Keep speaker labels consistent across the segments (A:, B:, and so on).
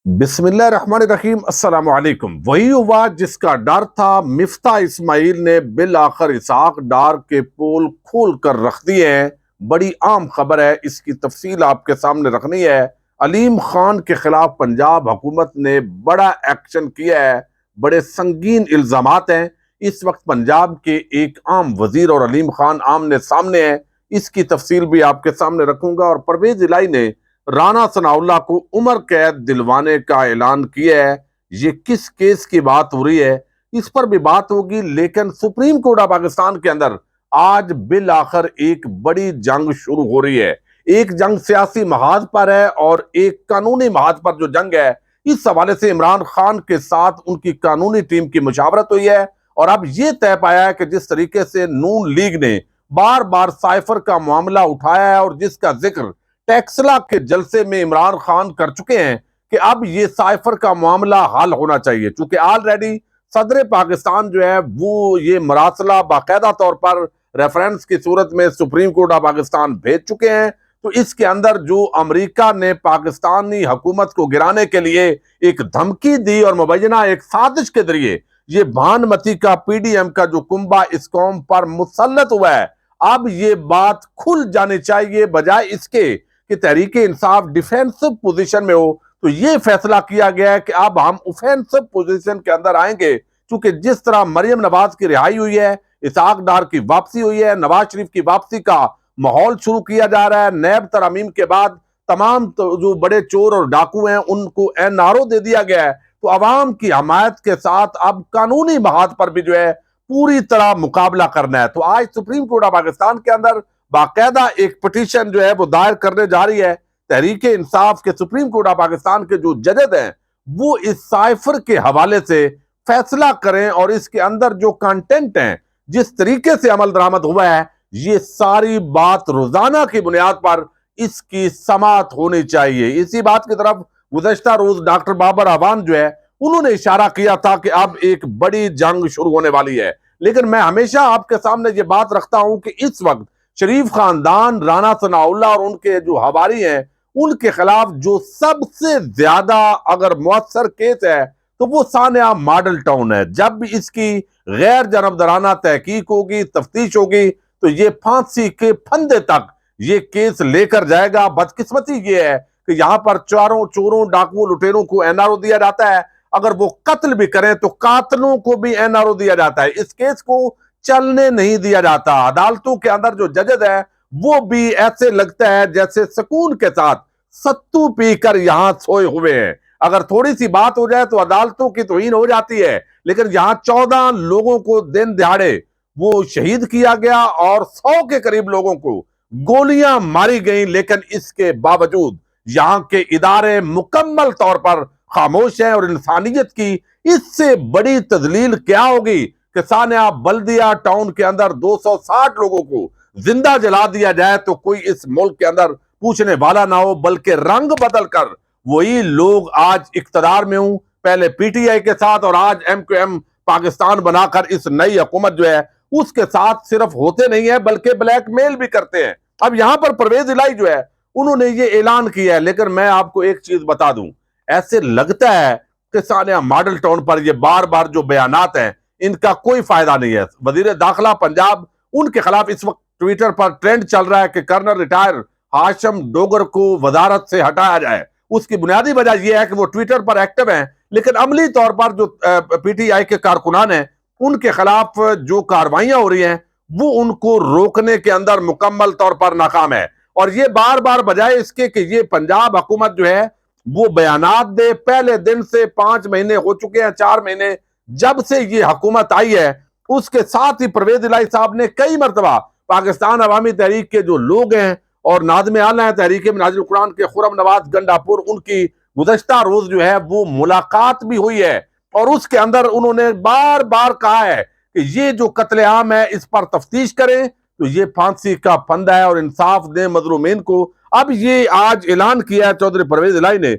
A: बिस्मिल्लाहिर्रहमानिर्रहीम अस्सलाम वालेकुम। वही हुआ जिसका डर था। मिफ्ता इस्माइल ने बिल आखिर इसहाक डार के पोल खोल कर रख दिए हैं। बड़ी आम खबर है, इसकी तफसील आपके सामने रखनी है। अलीम खान के खिलाफ पंजाब हुकूमत ने बड़ा एक्शन किया है। बड़े संगीन इल्जामात हैं। इस वक्त पंजाब के एक आम वजीर और अलीम खान आमने सामने है। इसकी तफसील भी आपके सामने रखूंगा। और परवेज इलाही ने राना सनाउल्लाह को उम्र कैद दिलवाने का ऐलान किया है। ये किस केस की बात हो रही है, इस पर भी बात होगी। लेकिन सुप्रीम कोर्ट ऑफ पाकिस्तान के अंदर आज बिल आखिर एक बड़ी जंग शुरू हो रही है। एक जंग सियासी महाज पर है और एक कानूनी महाज पर जो जंग है, इस हवाले से इमरान खान के साथ उनकी कानूनी टीम की मुशावरत हुई है। और अब यह तय पाया है कि जिस तरीके से नून लीग ने बार बार साइफर का मामला उठाया है और जिसका जिक्र टेक्सला के जलसे में इमरान खान कर चुके हैं कि अब ये साइफर का मामला हल होना चाहिए, क्योंकि ऑलरेडी सदर पाकिस्तान जो है वो ये मरासला बाकायदा तौर पर रेफरेंस की सूरत में सुप्रीम कोर्ट ऑफ पाकिस्तान भेज चुके हैं। तो इसके अंदर जो अमेरिका ने पाकिस्तानी हुकूमत को गिराने के लिए एक धमकी दी और मुबैना एक साजिश के जरिए ये भानुमती का पीडीएम का जो कुंबा इस कौम पर मुसल्लत हुआ है, अब ये बात खुल जानी चाहिए, बजाय इसके कि तहरीक इंसाफ डिफेंसिव पोजीशन में हो। तो ये फैसला किया गया है कि अब हम ऑफेंसिव पोजीशन के अंदर आएंगे, क्योंकि जिस तरह मरियम नवाज की रिहाई हुई है, इसहाक डार की वापसी हुई है, नवाज शरीफ की वापसी का माहौल शुरू किया जा रहा है। नैब तरमीम के बाद तमाम जो बड़े चोर और डाकू हैं उनको एनआरओ दे दिया गया है। तो अवाम की हमायत के साथ अब कानूनी महाज पर भी जो है पूरी तरह मुकाबला करना है। तो आज सुप्रीम कोर्ट ऑफ पाकिस्तान के अंदर बाकायदा एक पिटीशन जो है वो दायर करने जा रही है। तहरीक इंसाफ के सुप्रीम कोर्ट ऑफ पाकिस्तान के जो जजेस हैं वो इस साइफर के हवाले से फैसला करें और इसके अंदर जो कंटेंट हैं, जिस तरीके से अमल दरामद हुआ है, ये सारी बात रोजाना की बुनियाद पर इसकी समाअत होनी चाहिए। इसी बात की तरफ गुज़श्ता रोज डॉक्टर बाबर आवान जो है उन्होंने इशारा किया था कि अब एक बड़ी जंग शुरू होने वाली है। लेकिन मैं हमेशा आपके सामने ये बात रखता हूं कि इस वक्त शरीफ खानदान, राना सनाउल्लाह और उनके जो हवारी हैं, उनके खिलाफ जो सबसे ज्यादा अगर मुअस्सर केस है तो वो सानिया मॉडल टाउन है। जब भी इसकी गैर जनबदाराना तहकीक होगी, तफ्तीश होगी, तो ये फांसी के फंदे तक ये केस लेकर जाएगा। बदकिस्मती ये है कि यहां पर चारों चोरों, डाकुओं, लुटेरों को एनआरओ दिया जाता है। अगर वो कत्ल भी करें तो कातलों को भी एनआरओ दिया जाता है। इस केस को चलने नहीं दिया जाता। अदालतों के अंदर जो जजेस है वो भी ऐसे लगता है जैसे सुकून के साथ सत्तू पीकर यहां सोए हुए हैं। अगर थोड़ी सी बात हो जाए तो अदालतों की तौहीन हो जाती है। लेकिन यहां 14 लोगों को दिन दिहाड़े वो शहीद किया गया और 100 के करीब लोगों को गोलियां मारी गई। लेकिन इसके बावजूद यहां के इदारे मुकम्मल तौर पर खामोश हैं। और इंसानियत की इससे बड़ी तजलील क्या होगी कि सानिया बल्दिया टाउन के अंदर 260 लोगों को जिंदा जला दिया जाए तो कोई इस मुल्क के अंदर पूछने वाला ना हो, बल्कि रंग बदल कर वही लोग आज इख्तदार में हूं, पहले पीटीआई के साथ और आज एमक्यूएम पाकिस्तान बनाकर इस नई हुकूमत जो है उसके साथ सिर्फ होते नहीं है बल्कि ब्लैकमेल भी करते हैं। अब यहां पर परवेज इलाही जो है उन्होंने ये ऐलान किया है। लेकिन मैं आपको एक चीज बता दूं, ऐसे लगता है कि सानिया मॉडल टाउन पर ये बार बार जो बयानात हैं इनका कोई फायदा नहीं है। वजीर दाखिला पंजाब, उनके खिलाफ इस वक्त ट्विटर पर ट्रेंड चल रहा है कि कर्नल रिटायर हाशम डोगर को वजारत से हटाया जाए। उसकी बुनियादी वजह यह है कि वो ट्विटर पर एक्टिव हैं, लेकिन अमली तौर पर जो पीटीआई के कारकुनान हैं उनके खिलाफ जो कार्रवाइयां हो रही हैं वो उनको रोकने के अंदर मुकम्मल तौर पर नाकाम है। और ये बार बार बजाय इसके कि ये पंजाब हुकूमत जो है वो बयानात दे, पहले दिन से 5 महीने हो चुके हैं, 4 महीने जब से ये हुकूमत आई है, उसके साथ ही परवेज इलाही साहब ने कई मरतबा पाकिस्तान अवामी तहरीक के जो लोग हैं और नाज़िम आला हैं तहरीक मिनाजुल कुरान के खुरम नवाज गंडापुर, उनकी गुज़श्ता रोज जो है वो मुलाकात भी हुई है। और उसके अंदर उन्होंने बार बार कहा है कि ये जो कत्लेआम है इस पर तफ्तीश करें, तो ये फांसी का फंदा है और इंसाफ दें मजलूमीन को। अब ये आज ऐलान किया है चौधरी परवेज इलाही ने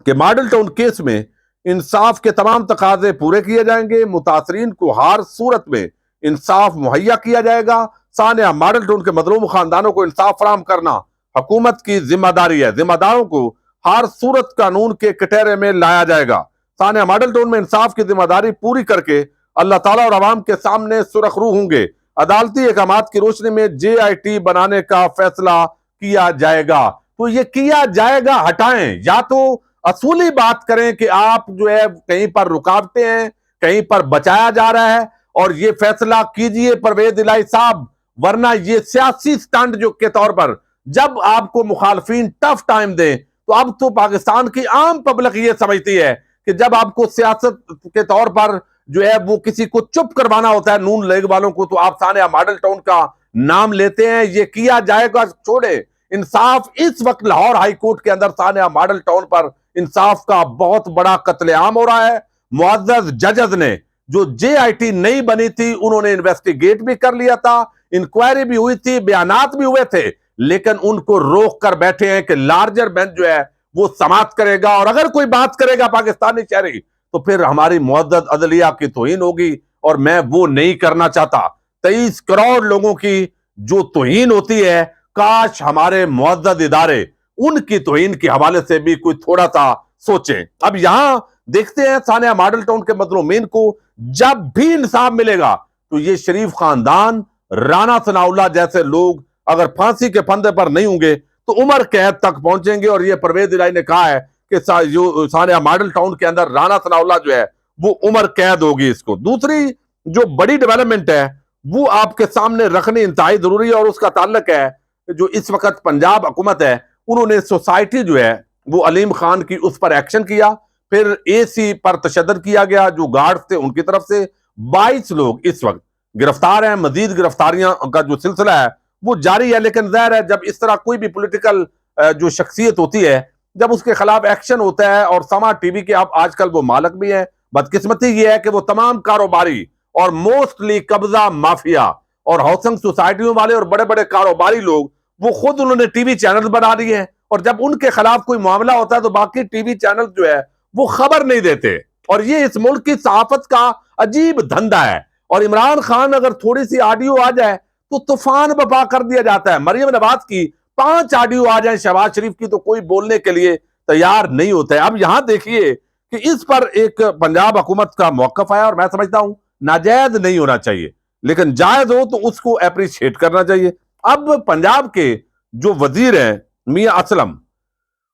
A: कि मॉडल टाउन केस में इंसाफ के तमाम तकाजे पूरे किए जाएंगे, मुतासरीन को हर सूरत में इंसाफ मुहैया किया जाएगा। सानिया मॉडल टाउन के मजलूम खानदानों को इंसाफ फराहम करना हुकूमत की जिम्मेदारी है। जिम्मेदारों को हर सूरत कानून के कटहरे में लाया जाएगा। सानिया मॉडल टाउन में इंसाफ की जिम्मेदारी पूरी करके अल्लाह ताला और अवाम के सामने सुरखरू होंगे। अदालती अहकामात की रोशनी में JIT बनाने का फैसला किया जाएगा। तो ये किया जाएगा हटाएं, या तो असूली बात करें कि आप जो है कहीं पर रुकावटें हैं, कहीं पर बचाया जा रहा है, और ये फैसला कीजिए परवेज इलाही साहब, वरना ये सियासी स्टंट जो के तौर पर जब आपको मुखालफीन टफ टाइम दें, तो अब तो पाकिस्तान की आम पब्लिक ये समझती है कि जब आपको सियासत के तौर पर जो है वो किसी को चुप करवाना होता है नून लीग वालों को, तो आप सानिया मॉडल टाउन का नाम लेते हैं। ये किया जाएगा, छोड़े इंसाफ। इस वक्त लाहौर हाई कोर्ट के अंदर सानिया मॉडल टाउन पर इंसाफ का बहुत बड़ा कत्लेआम हो रहा है। मुअज़्ज़ज़ जजेस ने, जो JIT नहीं बनी थी, उन्होंने इन्वेस्टिगेट भी कर लिया था, इंक्वायरी भी हुई थी, बयानात भी हुए थे, लेकिन उनको रोक कर बैठे हैं कि लार्जर बेंच जो है वो समाप्त करेगा, और अगर कोई बात करेगा पाकिस्तानी शहरी तो फिर हमारी मुअज़्ज़ज़ अदलिया की तौहीन होगी, और मैं वो नहीं करना चाहता। 23 करोड़ लोगों की जो तौहीन होती है, काश हमारे मुअज़्ज़ज़ इदारे उनकी तौहीन के हवाले से भी कोई थोड़ा सा सोचें। अब यहां देखते हैं सानिया मॉडल टाउन के मजलूमीन को जब भी इंसाफ मिलेगा, तो ये शरीफ खानदान, राना सनाउल्लाह जैसे लोग अगर फांसी के फंदे पर नहीं होंगे तो उम्र कैद तक पहुंचेंगे। और ये परवेज इलाही ने कहा है कि जो सानिया मॉडल टाउन के अंदर राना सनाउल्लाह जो है वो उम्र कैद होगी इसको। दूसरी जो बड़ी डेवलपमेंट है वो आपके सामने रखनी इंतहाई जरूरी है, और उसका ताल्लुक है जो इस वक्त पंजाब हुकूमत है, उन्होंने सोसाइटी जो है वो अलीम खान की उस पर एक्शन किया, फिर AC पर तशद्दुद किया गया, जो गार्ड्स थे उनकी तरफ से 22 लोग इस वक्त गिरफ्तार हैं। मजीद गिरफ्तारियां का जो सिलसिला है वो जारी है, लेकिन जाहिर है जब इस तरह कोई भी पॉलिटिकल जो शख्सियत होती है, जब उसके खिलाफ एक्शन होता है, और समा TV के आप आजकल वो मालिक भी हैं, बदकिस्मती ये है कि वो तमाम कारोबारी और मोस्टली कब्जा माफिया और हाउसिंग सोसाइटियों वाले और बड़े बड़े कारोबारी लोग, वो खुद उन्होंने TV चैनल बना दिए हैं, और जब उनके खिलाफ कोई मामला होता है तो बाकी TV चैनल जो है वो खबर नहीं देते। और ये इस मुल्क की सहाफत का अजीब धंधा है। और इमरान खान अगर थोड़ी सी ऑडियो आ जाए तो तूफान बपा कर दिया जाता है। मरियम नवाज की 5 ऑडियो आ जाए शहबाज शरीफ की, तो कोई बोलने के लिए तैयार नहीं होता है। अब यहां देखिए कि इस पर एक पंजाब हुकूमत का मौकफ आया, और मैं समझता हूं नाजायज नहीं होना चाहिए, लेकिन जायज हो तो उसको अप्रिशिएट करना चाहिए। अब पंजाब के जो वजीर हैं मियां असलम,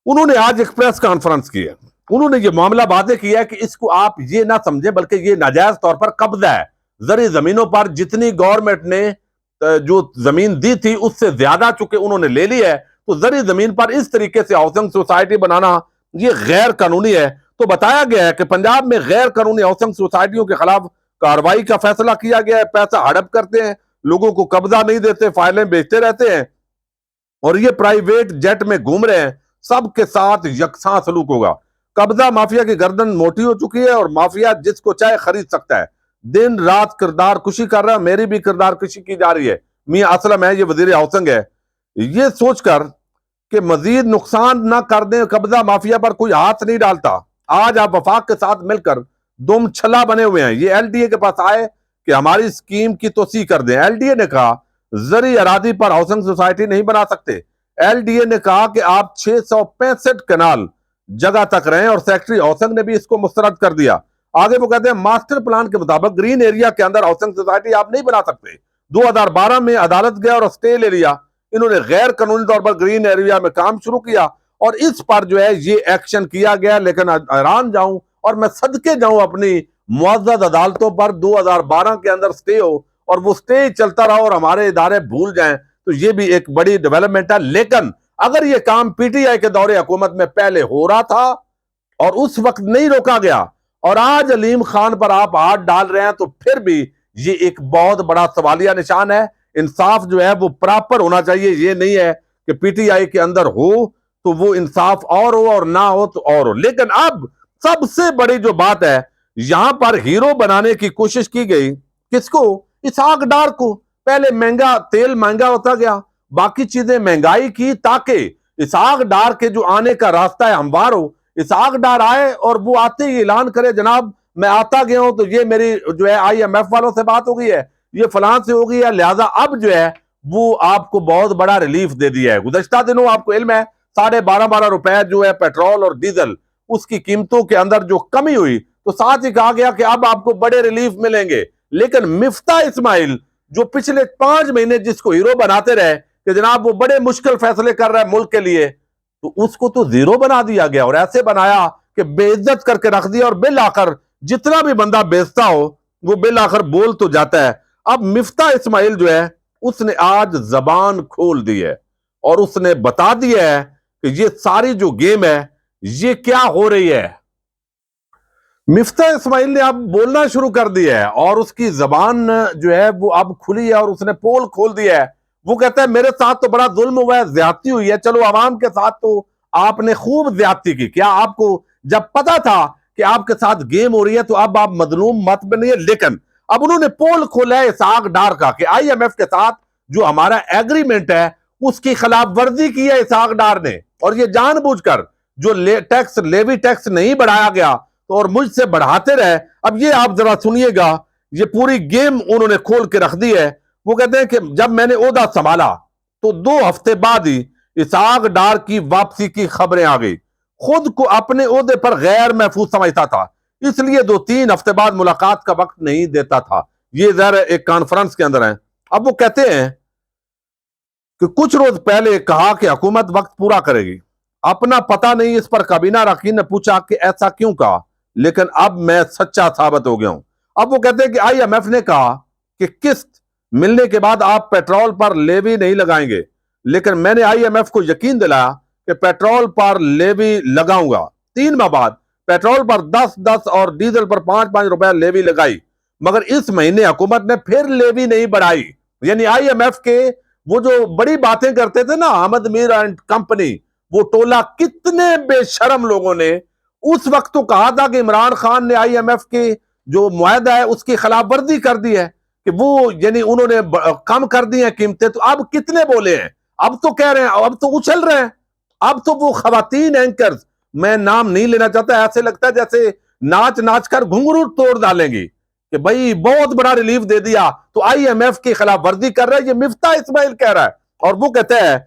A: उन्होंने आज एक प्रेस कॉन्फ्रेंस की है। उन्होंने ये मामला वादे किया है कि इसको आप ये ना समझें, बल्कि ये नाजायज तौर पर कब्जा है। जरी जमीनों पर जितनी गवर्नमेंट ने जो जमीन दी थी उससे ज्यादा चुके उन्होंने ले ली है, तो जरी जमीन पर इस तरीके से हाउसिंग सोसाइटी बनाना ये गैर कानूनी है। तो बताया गया है कि पंजाब में गैर कानूनी हाउसिंग सोसाइटियों के खिलाफ कार्रवाई का फैसला किया गया है। पैसा हड़प करते हैं, लोगों को कब्जा नहीं देते, फाइलें बेचते रहते हैं, और ये प्राइवेट जेट में घूम रहे हैं। सबके साथ यकसा सलूक होगा। कब्जा माफिया की गर्दन मोटी हो चुकी है, और माफिया जिसको चाहे खरीद सकता है। दिन रात किरदार कुशी कर रहा है, मेरी भी किरदार कुशी की जा रही है। मियां असलम है, ये वजीर हाउसिंग है, ये सोचकर कि मजीद नुकसान ना कर दें कब्जा माफिया पर कोई हाथ नहीं डालता। आज आप वफाक के साथ मिलकर दुम छला बने हुए हैं। ये LDA के पास आए कि हमारी स्कीम की तोसी कर दें। LDA ने कहा जरी अरादी पर हाउसिंग सोसाइटी नहीं बना सकते। LDA ने कहा कि आप 665 कनाल जगह तक रहे, और सेक्रेटरी हाउसिंग ने भी इसको मुस्तरद कर दिया। आगे वो कहते हैं मास्टर प्लान के मुताबिक ग्रीन एरिया के अंदर हाउसिंग सोसाइटी आप नहीं बना सकते। 2012 में अदालत गया और स्टे ले लिया। इन्होंने गैर कानूनी तौर पर ग्रीन एरिया में काम शुरू किया, और इस पर जो है ये एक्शन किया गया। लेकिन हैरान जाऊं और मैं सदके जाऊं अपनी मुअज़्ज़ज़ अदालतों पर, 2012 के अंदर स्टे हो और वो स्टे चलता रहा और हमारे इदारे भूल जाएं, तो ये भी एक बड़ी डेवलपमेंट है। लेकिन अगर ये काम PTI के दौरे हुकूमत में पहले हो रहा था और उस वक्त नहीं रोका गया, और आज अलीम खान पर आप हाथ डाल रहे हैं, तो फिर भी ये एक बहुत बड़ा सवालिया निशान है। इंसाफ जो है वो प्रॉपर होना चाहिए। ये नहीं है कि PTI के अंदर हो तो वो इंसाफ और हो और ना हो तो और हो। लेकिन अब सबसे बड़ी जो बात है, यहां पर हीरो बनाने की कोशिश की गई। किसको? इसहाक डार को। पहले महंगा तेल महंगा होता गया, बाकी चीजें महंगाई की, ताकि इसहाक डार के जो आने का रास्ता है हमवार हो। इसहाक डार आए और वो आते ही ऐलान करे जनाब मैं आता गया हूं, तो ये मेरी जो है IMF वालों से बात हो गई है, ये फलां से हो गई है, लिहाजा अब जो है वो आपको बहुत बड़ा रिलीफ दे दिया है। गुज़श्ता दिनों आपको इल्म है 12.5 रुपए जो है पेट्रोल और डीजल उसकी कीमतों के अंदर जो कमी हुई, तो साथ ही कहा गया कि अब आपको बड़े रिलीफ मिलेंगे। लेकिन मिफ्ता इस्माइल जो पिछले 5 महीने जिसको हीरो बनाते रहे कि जनाब वो बड़े मुश्किल फैसले कर रहा है मुल्क के लिए, तो उसको तो जीरो बना दिया गया और ऐसे बनाया कि बेइज्जत करके रख दिया। और बिल आखिर जितना भी बंदा बेचता हो वो बिल आखिर बोल तो जाता है। अब मिफ्ता इस्माइल जो है उसने आज जबान खोल दी है और उसने बता दिया है कि ये सारी जो गेम है ये क्या हो रही है। मिफ्ता इस्माइल ने अब बोलना शुरू कर दिया है और उसकी जबान जो है वो अब खुली है और उसने पोल खोल दिया है। वो कहता है मेरे साथ तो बड़ा जुल्म हुआ है, ज्यादती हुई है, चलो आवाम के साथ तो आपने खूब ज्यादती की। क्या आपको जब पता था कि आपके साथ गेम हो रही है तो अब आप मजलूम मत बनिए। लेकिन अब उन्होंने पोल खोला है इसहाक डार का कि IMF के साथ जो हमारा एग्रीमेंट है उसकी खिलाफ वर्जी की है इसहाक डार ने, और ये जानबूझकर जो लेवी टैक्स नहीं बढ़ाया गया तो और मुझसे बढ़ाते रहे। अब ये आप जरा सुनिएगा, ये पूरी गेम उन्होंने खोल के रख दी है। वो कहते हैं कि जब मैंने ओहदा संभाला तो 2 हफ्ते बाद ही इसहाक डार की वापसी की खबरें आ गई। खुद को अपने ओहदे पर गैर महफूज समझता था, इसलिए 2-3 हफ्ते बाद मुलाकात का वक्त नहीं देता था। ये जरा एक कॉन्फ्रेंस के अंदर है। अब वो कहते हैं कि कुछ रोज पहले कहा कि हुकूमत वक्त पूरा करेगी, अपना पता नहीं। इस पर काबीना अरकान ने पूछा कि ऐसा क्यों कहा, लेकिन अब मैं सच्चा साबित हो गया हूं। अब वो कहते हैं कि IMF ने कहा कि किस्त मिलने के बाद आप पेट्रोल पर लेवी नहीं लगाएंगे, लेकिन मैंने IMF को यकीन दिलाया कि पेट्रोल पर लेवी लगाऊंगा। 3 माह बाद पेट्रोल पर 10-10 और डीजल पर 5-5 रुपए लेवी लगाई, मगर इस महीने हुकूमत ने फिर लेवी नहीं बढ़ाई। यानी IMF के वो जो बड़ी बातें करते थे ना अहमद मीर एंड कंपनी, वो टोला, कितने बेशरम लोगों ने उस वक्त तो कहा था कि इमरान खान ने IMF के जो मुआहदा है उसकी खिलाफ वर्जी कर दी है कि वो यानी उन्होंने कम कर दी है कीमतें। तो अब कितने बोले हैं, अब तो कह रहे हैं, अब तो उछल रहे हैं। अब तो वो खवातीन एंकर्स, मैं नाम नहीं लेना चाहता, ऐसे लगता है जैसे नाच नाच कर घुंघरू तोड़ डालेंगी कि भाई बहुत बड़ा रिलीफ दे दिया तो IMF की खिलाफ वर्जी कर रहा है। ये मिफ्ता इस्माइल कह रहा है। और वो कहता है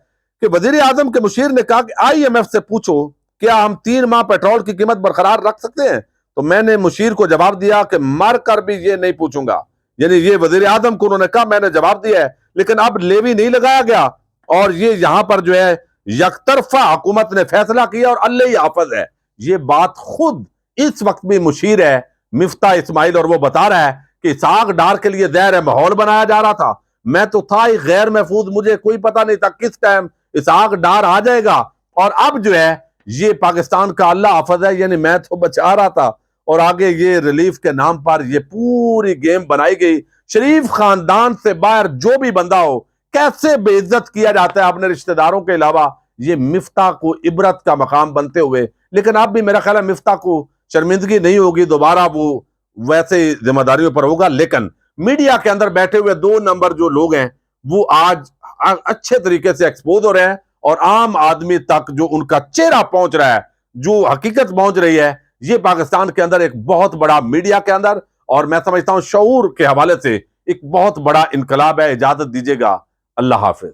A: कि वजीर आजम के मुशीर ने कहा कि IMF से पूछो क्या हम 3 माह पेट्रोल की कीमत बरकरार रख सकते हैं। तो मैंने मुशीर को जवाब दिया कि मर कर भी ये नहीं पूछूंगा। यानी ये वजीर आजम को उन्होंने कहा, मैंने जवाब दिया है, लेकिन अब लेवी नहीं लगाया गया और ये यहां पर जो है यकतरफा हुकूमत ने फैसला किया और अल्लाह ही हाफिज है। ये बात खुद इस वक्त भी मुशीर है मिफ्ता इस्माइल, और वो बता रहा है कि इसहाक डार के लिए ज़हर माहौल बनाया जा रहा था। मैं तो था ही गैर महफूज, मुझे कोई पता नहीं था किस टाइम इसहाक डार आ जाएगा। और अब जो है ये पाकिस्तान का अल्लाह हाफिज है, यानी मैं तो बचा रहा था और आगे ये रिलीफ के नाम पर ये पूरी गेम बनाई गई। शरीफ खानदान से बाहर जो भी बंदा हो कैसे बेइज्जत किया जाता है अपने रिश्तेदारों के अलावा, ये मिफ्ता को इबरत का मकाम बनते हुए। लेकिन अब भी मेरा ख्याल है मिफ्ता को शर्मिंदगी नहीं होगी, दोबारा वो वैसे जिम्मेदारियों पर होगा। लेकिन मीडिया के अंदर बैठे हुए 2 नंबर जो लोग हैं वो आज अच्छे तरीके से एक्सपोज हो रहे हैं और आम आदमी तक जो उनका चेहरा पहुंच रहा है, जो हकीकत पहुंच रही है, ये पाकिस्तान के अंदर एक बहुत बड़ा मीडिया के अंदर, और मैं समझता हूं शऊर के हवाले से एक बहुत बड़ा इनकलाब है। इजाजत दीजिएगा, अल्लाह हाफिज।